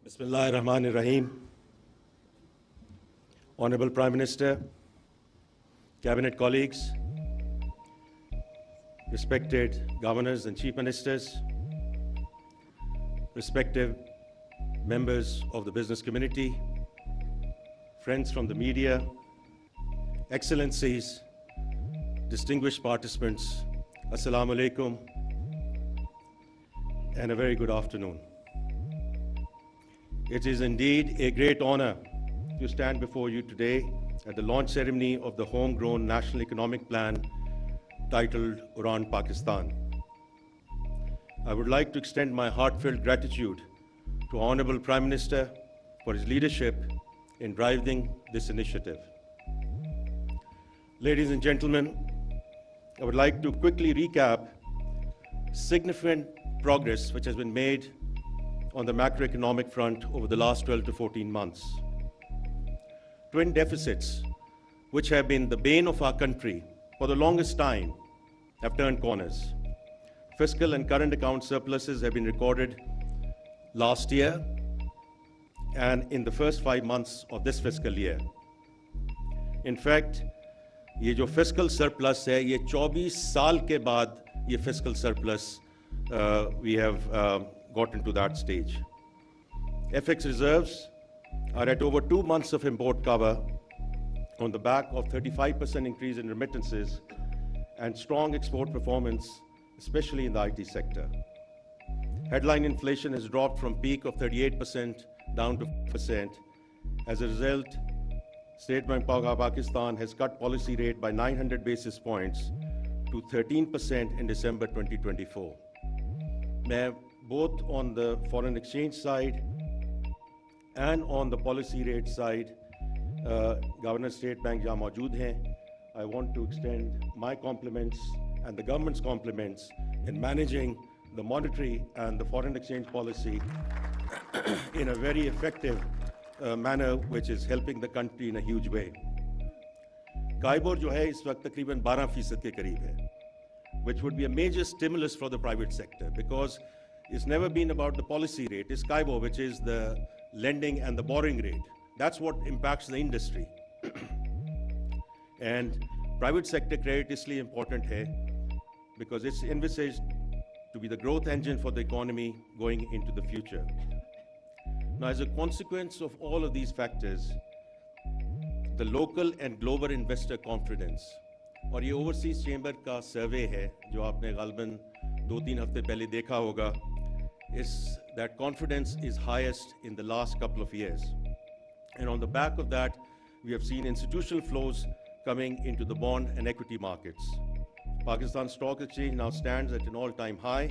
Bismillah ar-Rahman ar-Rahim. Honorable Prime Minister, Cabinet colleagues, respected governors and chief ministers, respective members of the business community, friends from the media, excellencies, distinguished participants, Assalamu alaikum, and a very good afternoon. It is indeed a great honor to stand before you today at the launch ceremony of the homegrown National Economic Plan titled Udan Pakistan. I would like to extend my heartfelt gratitude to Honorable Prime Minister for his leadership in driving this initiative. Ladies and gentlemen, I would like to quickly recap significant progress which has been made on the macroeconomic front over the last 12 to 14 months. Twin deficits, which have been the bane of our country for the longest time, have turned corners. Fiscal and current account surpluses have been recorded last year and in the first 5 months of this fiscal year. In fact, ये जो fiscal surplus है, ये 24 साल के बाद ये fiscal surplus we have gotten to that stage. FX reserves are at over 2 months of import cover on the back of 35% increase in remittances and strong export performance, especially in the IT sector. Headline inflation has dropped from peak of 38% down to 4%. As a result, State Bank of Pakistan has cut policy rate by 900 basis points to 13% in December 2024. Both on the foreign exchange side and on the policy rate side, Governor State Bank जहाँ मौजूद हैं, I want to extend my compliments and the government's compliments in managing the monetary and the foreign exchange policy in a very effective manner, which is helping the country in a huge way. KIBOR जो है इस वक्त तकरीबन 12% के करीब है, which would be a major stimulus for the private sector because it's never been about the policy rate. It's CIBOR, which is the lending and the borrowing rate. That's what impacts the industry. And private sector credit is really important here because it's envisaged to be the growth engine for the economy going into the future. Now, as a consequence of all of these factors, the local and global investor confidence, और ये overseas chamber का सर्वे है जो आपने गालबन 2-3 हफ्ते पहले देखा होगा, is that confidence is highest in the last couple of years. And on the back of that, we have seen institutional flows coming into the bond and equity markets. Pakistan Stock Exchange now stands at an all-time high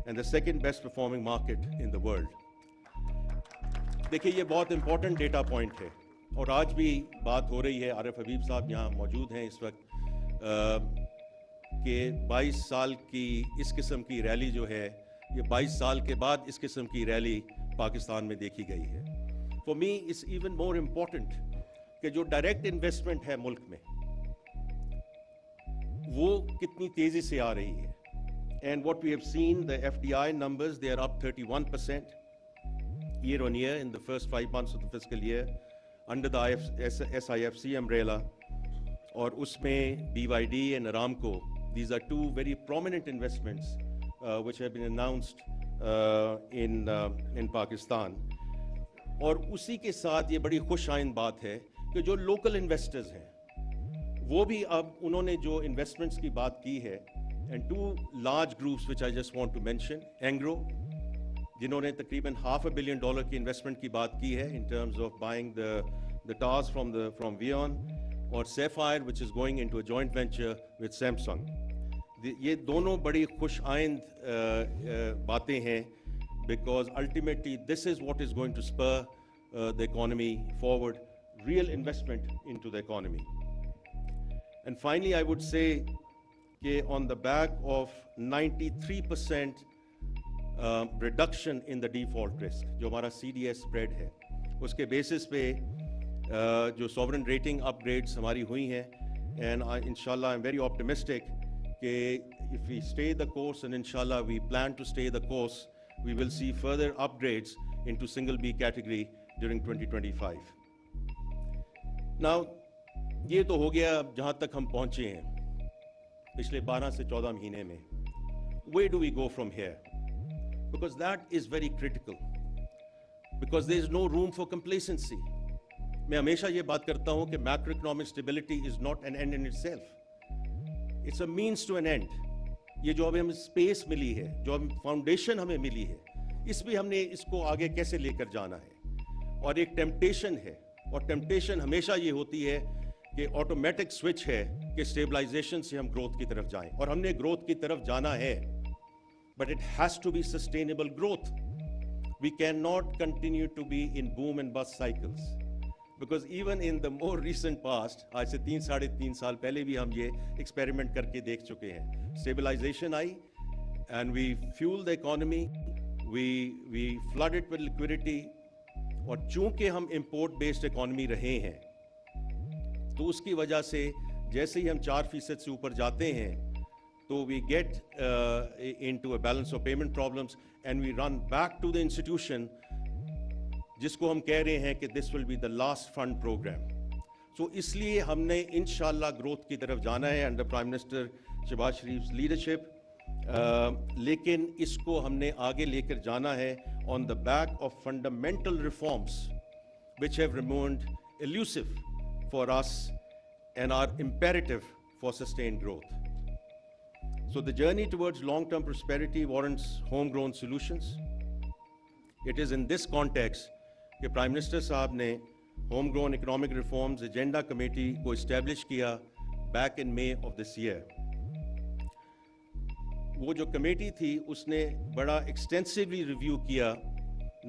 and the second best performing market in the world. देखिए ये बहुत important data point है और आज भी बात हो रही है, आरिफ हबीब साहब यहाँ मौजूद हैं इस वक्त, कि 22 साल की इस किस्म की रैली जो है, ये 22 साल के बाद इस किस्म की रैली पाकिस्तान में देखी गई है. For me, it's even more important कि जो डायरेक्ट इन्वेस्टमेंट है मुल्क में, वो कितनी तेजी से आ रही है. And what we have seen, the FDI numbers, they are up 31% year on year in the first 5 months of the fiscal year under the SIFC umbrella. और उसमें BYD and Aramco, these are two very prominent investments which have been announced in Pakistan. और उसी के साथ ये बड़ी खुश आइंद बात है कि जो लोकल इन्वेस्टर्स हैं वो भी अब उन्होंने जो इन्वेस्टमेंट्स की बात की है, and two large groups which I just want to mention, Engro, जिन्होंने तकरीबन $500 million की इन्वेस्टमेंट की बात की है in terms of buying the towers from Vion, और Sapphire, which is going into a joint venture with Samsung. ये दोनों बड़ी खुश आइंद बातें हैं because ultimately this is what is going to spur the economy forward, real investment into the economy. And finally, I would say that on the back of 93% reduction in the default risk, जो हमारा CDS spread है, उसके basis पे जो sovereign rating upgrades हमारी हुई हैं, and inshallah I'm very optimistic that if we stay the course, and inshallah we plan to stay the course, we will see further upgrades into single B category during 2025. Now, ये तो हो गया जहाँ तक हम पहुँचे हैं पिछले 12 से 14 महीने में. Where do we go from here? Because that is very critical. Because there is no room for complacency. मैं हमेशा ये बात करता हूँ कि macroeconomic stability is not an end in itself. It's a means to an end. ये जो अभी हमें स्पेस मिली है, जो हम फाउंडेशन हमें मिली है, इसमें हमने इसको आगे कैसे लेकर जाना है. और एक टेम्पटेशन है, और टेम्पटेशन हमेशा ये होती है कि ऑटोमेटिक स्विच है कि स्टेबलाइजेशन से हम ग्रोथ की तरफ जाएं. और हमने ग्रोथ की तरफ जाना है, but it has to be sustainable growth. We can not continue to be in boom and bust cycles. Because even in the more recent past, आज से 3-3.5 साल पहले भी हम ये एक्सपेरिमेंट करके देख चुके हैं. Stabilisation I and we fuel the economy, we flood it with liquidity. और चूंकि हम इंपोर्ट बेस्ड इकोनॉमी रहे हैं, तो उसकी वजह से जैसे ही हम 4% से ऊपर जाते हैं, तो we get into a balance of payment problems and we run back to the institution जिसको हम कह रहे हैं कि this will be the last fund programme. So इसलिए हमने इंशाल्लाह ग्रोथ की तरफ जाना है under prime minister Shehbaz Sharif leadership. लेकिन इसको हमने आगे लेकर जाना है on the back of fundamental reforms which have remained elusive for us and are imperative for sustained growth. So the journey towards long-term prosperity warrants homegrown solutions. It is in this context कि prime minister साहब ने homegrown economic reforms agenda committee को establish किया back in May of this year. वो जो committee थी उसने बड़ा एक्सटेंसिवली रिव्यू किया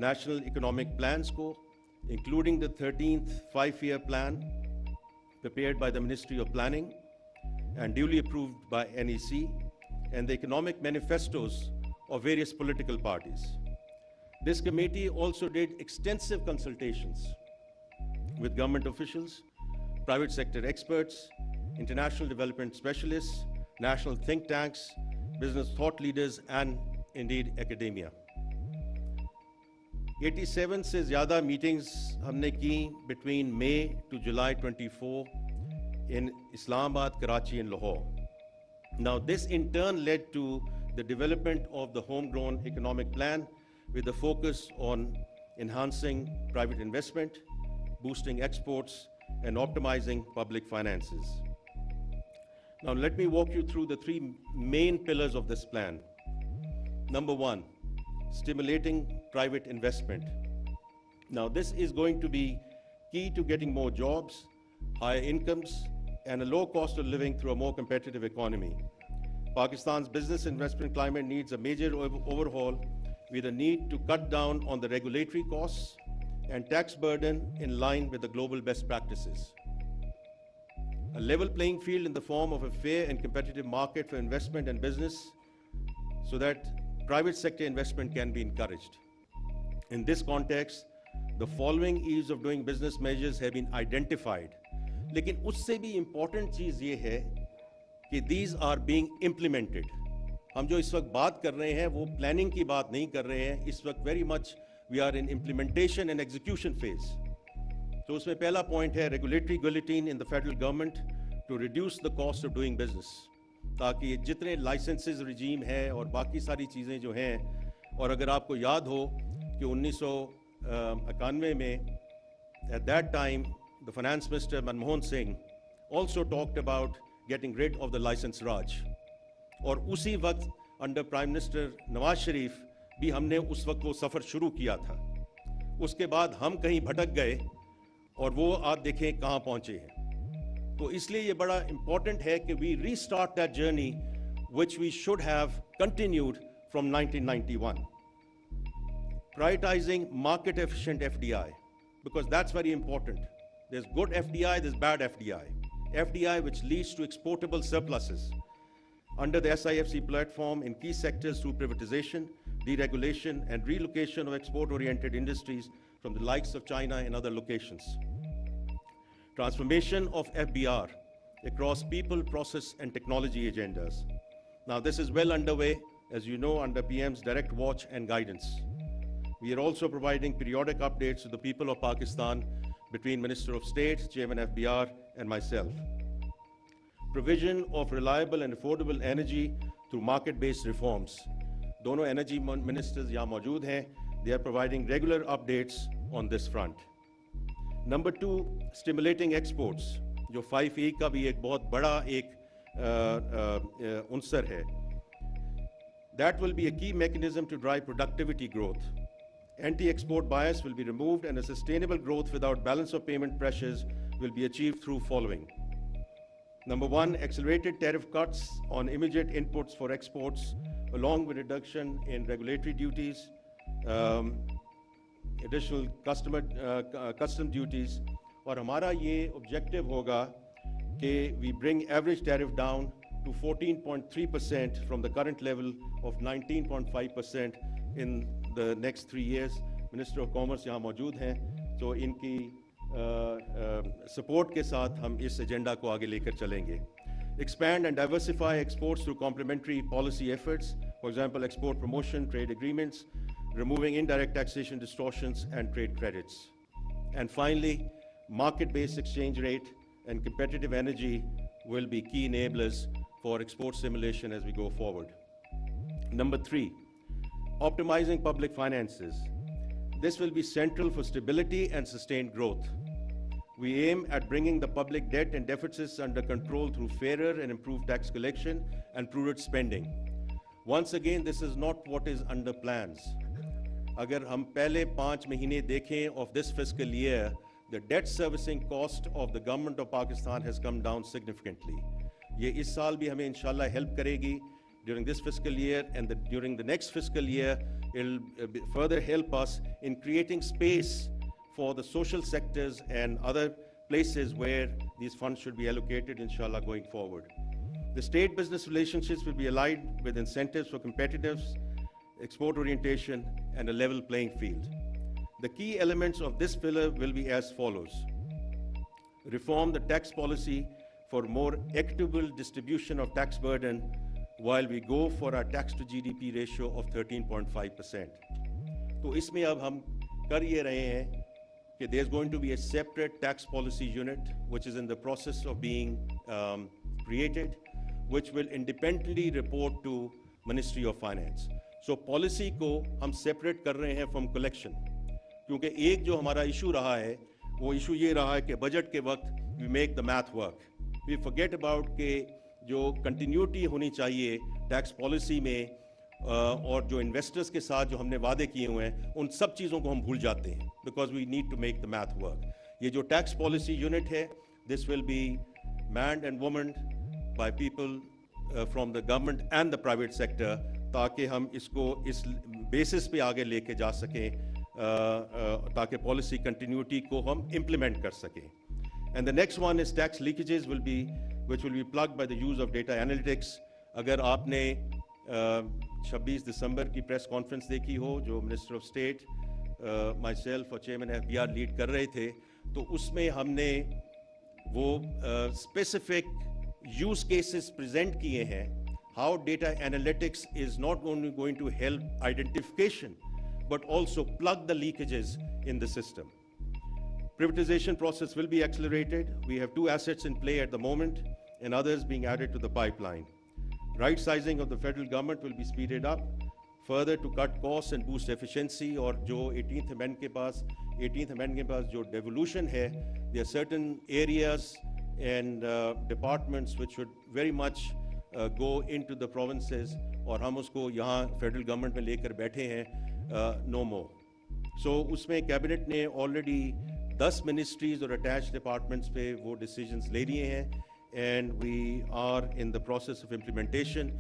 नेशनल इकोनॉमिक प्लान्स को, including the 13th 5-year plan prepared by the Ministry of Planning and duly approved by NEC, and the economic manifestos of various political parties. This committee also did extensive consultations with government officials, private sector experts, international development specialists, national think tanks, business thought leaders, and indeed academia. 87 से ज़्यादा meetings हमने की between May to July 24 in Islamabad, Karachi and Lahore. Now this in turn led to the development of the homegrown economic plan with a focus on enhancing private investment, boosting exports and optimizing public finances. Now let me walk you through the 3 main pillars of this plan. Number 1, stimulating private investment. Now this is going to be key to getting more jobs, higher incomes and a low cost of living through a more competitive economy. Pakistan's business investment climate needs a major overhaul with a need to cut down on the regulatory costs and tax burden in line with the global best practices. A level playing field in the form of a fair and competitive market for investment and business so that private sector investment can be encouraged. In this context, the following ease of doing business measures have been identified. लेकिन उससे भी important चीज़ ये है कि these are being implemented. हम जो इस वक्त बात कर रहे हैं वो प्लानिंग की बात नहीं कर रहे हैं. इस वक्त very much we are in implementation and execution phase. तो उसमें पहला पॉइंट है regulatory guillotine in the federal government to reduce the cost of doing business. ताकि जितने लाइसेंसेस रिजीम है और बाकी सारी चीज़ें जो हैं, और अगर आपको याद हो कि 1991 में at that time the finance minister Manmohan Singh also talked about getting rid of the license Raj. और उसी वक्त under prime minister Nawaz Sharif भी हमने उस वक्त वो सफ़र शुरू किया था. उसके बाद हम कहीं भटक गए और वो आप देखें कहाँ पहुँचे हैं. तो इसलिए ये बड़ा इम्पॉर्टेंट है कि we restart that journey which we should have continued from 1991. Prioritizing market efficient FDI, because that's very important. There's good FDI, there's bad FDI. FDI which leads to exportable surpluses under the SIFC platform in key sectors through privatization, deregulation and relocation of export-oriented industries from the likes of China and other locations. Transformation of FBR across people, process and technology agendas. Now this is well underway, as you know, under PM's direct watch and guidance. We are also providing periodic updates to the people of Pakistan between Minister of State, Chairman FBR, and myself. Provision of reliable and affordable energy through market-based reforms. Dono energy ministers yahan maujood hain. They are providing regular updates on this front. Number two, stimulating exports, जो 5E का भी एक बहुत बड़ा एक उनसर है. That will be a key mechanism to drive productivity growth. Anti-export bias will be removed and a sustainable growth without balance of payment pressures will be achieved through following. Number one, accelerated tariff cuts on immediate inputs for exports, along with reduction in regulatory duties, additional custom duties. और हमारा ये objective होगा कि we bring average tariff down to 14.3% from the current level of 19.5% in the next 3 years. Minister of Commerce यहाँ मौजूद हैं, तो इनकी सपोर्ट के साथ हम इस एजेंडा को आगे लेकर चलेंगे. Expand and diversify exports through complementary policy efforts, for example, export promotion, trade agreements, removing indirect taxation distortions and trade credits. And finally, market-based exchange rate and competitive energy will be key enablers for export stimulation as we go forward. Number three, optimizing public finances. This will be central for stability and sustained growth. We aim at bringing the public debt and deficits under control through fairer and improved tax collection and prudent spending. Once again, this is not what is under plans. अगर हम पहले 5 महीने देखें of this fiscal year, the debt servicing cost of the government of Pakistan has come down significantly. ये इस साल भी हमें इंशाल्लाह help करेगी during this fiscal year, and during the next fiscal year, it'll further help us in creating space for the social sectors and other places where these funds should be allocated, inshallah, going forward. The state-business relationships will be aligned with incentives for competitiveness, export orientation, and a level playing field. The key elements of this pillar will be as follows. Reform the tax policy for more equitable distribution of tax burden while we go for our tax to GDP ratio of 13.5%. तो इसमें अब हम कर ये रहे हैं कि there's going to be a separate tax policy unit which is in the process of being created, which will independently report to Ministry of Finance. So policy को हम separate कर रहे हैं from collection, क्योंकि एक जो हमारा issue रहा है वो issue ये रहा है कि budget के वक्त we make the math work. We forget about कि जो कंटिन्यूटी होनी चाहिए टैक्स पॉलिसी में और जो इन्वेस्टर्स के साथ जो हमने वादे किए हुए हैं उन सब चीज़ों को हम भूल जाते हैं, because we need to make the math work. ये जो टैक्स पॉलिसी यूनिट है, this will be manned and womened by people from the government and the private sector, ताकि हम इसको इस बेसिस पे आगे लेके जा सकें, ताकि पॉलिसी कंटिन्यूटी को हम इम्प्लीमेंट कर सकें. And the next one is tax leakages which will be plugged by the use of data analytics. अगर आपने 26 दिसंबर की प्रेस कॉन्फ्रेंस देखी हो जो मिनिस्टर ऑफ स्टेट, myself और चेयरमैन FBR लीड कर रहे थे, तो उसमें हमने वो स्पेसिफिक यूज केसेस प्रेजेंट किए हैं. How data analytics is not only going to help identification but also plug the leakages in the system. Privatization process will be accelerated. We have 2 assets in play at the moment and others being added to the pipeline. Right sizing of the federal government will be speeded up further to cut costs and boost efficiency. और जो 18th amendment के पास जो devolution है, there are certain areas and departments which should very much go into the provinces, और हम उसको यहाँ federal government में लेकर बैठे हैं, no more. So उसमें cabinet ने already 10 ministries और attached departments पे वो decisions ले लिए हैं, and we are in the process of implementation.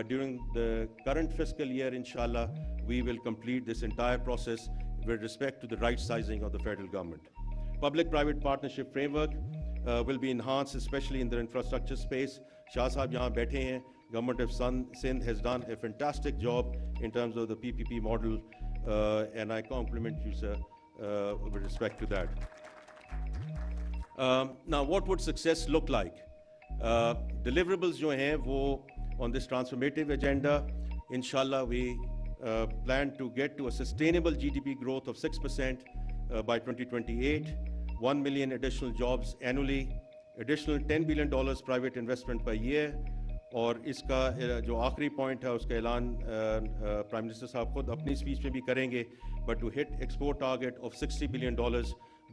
During the current fiscal year, inshallah, we will complete this entire process with respect to the right sizing of the federal government. Public-private partnership framework will be enhanced, especially in the infrastructure space. Shah Sahab यहाँ बैठे हैं. Government of Sindh has done a fantastic job in terms of the PPP model, and I compliment you, sir, with respect to that. Now, what would success look like? Deliverables जो हैं वो on this transformative agenda, inshallah, we plan to get to a sustainable GDP growth of 6% by 2028, 1 million additional jobs annually, additional $10 billion private investment per year, और इसका जो आखिरी point है उसका ऐलान प्राइम मिनिस्टर साहब खुद अपनी स्पीच में भी करेंगे, but to hit export target of $60 billion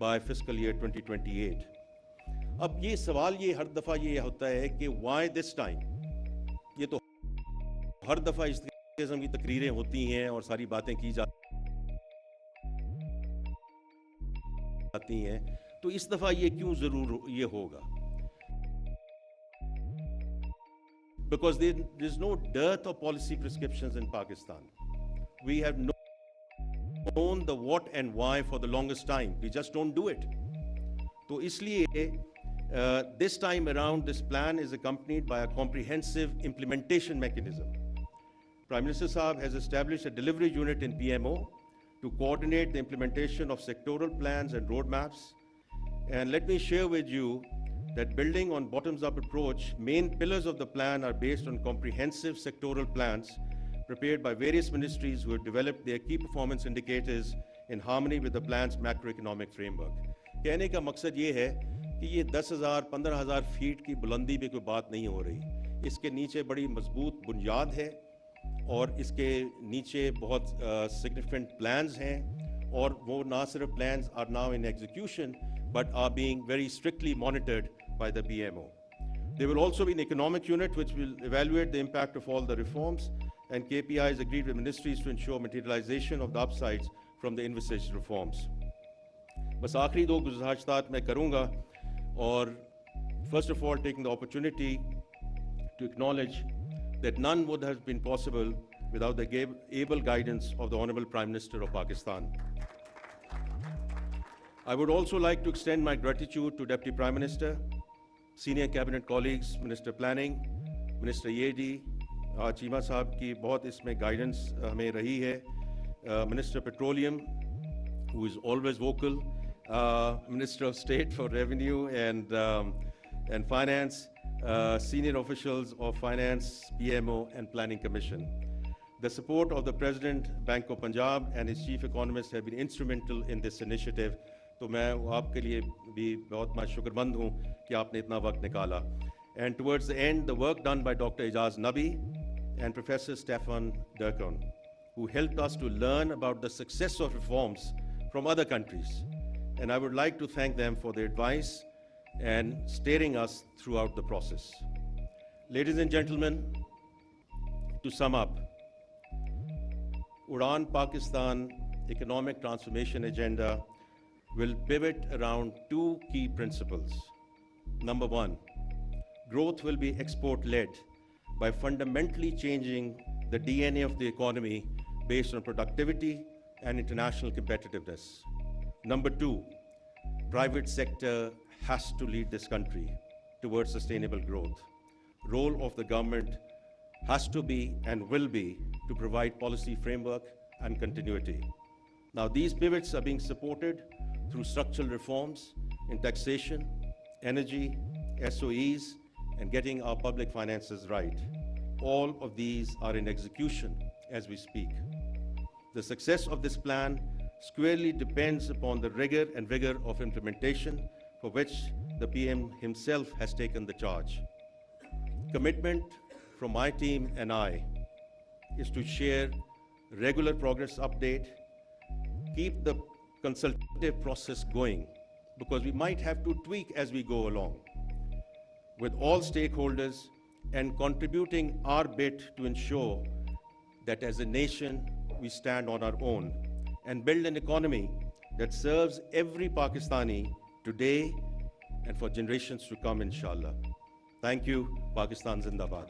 by fiscal year 2028। अब ये सवाल ये हर दफ़ा ये होता है कि वाई दिस टाइम। ये तो हर दफ़ा इस किस्म की तकरीरें होती हैं और सारी बातें की जाती हैं, तो इस दफ़ा ये क्यों ज़रूर ये होगा? Because there's no dearth of policy prescriptions in Pakistan. We have known the what and why for the longest time. We just don't do it. So isliye, this time around, this plan is accompanied by a comprehensive implementation mechanism. Prime Minister Saab has established a delivery unit in PMO to coordinate the implementation of sectoral plans and roadmaps. And let me share with you that building on bottoms-up approach, main pillars of the plan are based on comprehensive sectoral plans prepared by various ministries who have developed their key performance indicators in harmony with the plan's macroeconomic framework. कहने का मकसद ये है कि ये 10,000, 15,000 feet की बुलंदी पे कोई बात नहीं हो रही। इसके नीचे बड़ी मजबूत बुनियाद है और इसके नीचे बहुत significant plans हैं, और वो ना सिर्फ plans are now in execution but are being very strictly monitored by the BMO. There will also be an economic unit which will evaluate the impact of all the reforms, and KPIs agreed with ministries to ensure materialization of the upsides from the envisaged reforms. बस आखिरी दो गुज़ारिशात मैं करूँगा, और first of all taking the opportunity to acknowledge that none would have been possible without the able guidance of the Honorable Prime Minister of Pakistan. I would also like to extend my gratitude to Deputy Prime Minister, senior cabinet colleagues, Minister Planning, Minister Yedi, Cheema साहब की बहुत इसमें guidance हमें रही है, Minister Petroleum, who is always vocal, Minister of State for Revenue and Finance, senior officials of Finance, PMO and Planning Commission. The support of the President, Bank of Punjab and his chief economist have been instrumental in this initiative. तो मैं आपके लिए भी बहुत शुक्रमंद हूँ कि आपने इतना वक्त निकाला. And towards the end, the work done by Dr. Ijaz Nabi and Professor Stefan Durkon, who helped us to learn about the success of reforms from other countries. And I would like to thank them for their advice and steering us throughout the process. Ladies and gentlemen, to sum up, Udaan Pakistan economic transformation agenda will pivot around two key principles. Number one, growth will be export-led by fundamentally changing the DNA of the economy based on productivity and international competitiveness. Number two, private sector has to lead this country towards sustainable growth. Role of the government has to be and will be to provide policy framework and continuity. Now, these pivots are being supported through structural reforms in taxation, energy, SOEs, and getting our public finances right. All of these are in execution as we speak. The success of this plan squarely depends upon the rigor and vigor of implementation, for which the PM himself has taken the charge. Commitment from my team and I is to share regular progress update, keep the consultative process going, because we might have to tweak as we go along, with all stakeholders and contributing our bit to ensure that as a nation we stand on our own and build an economy that serves every Pakistani today and for generations to come, inshallah. Thank you. Pakistan Zindabad.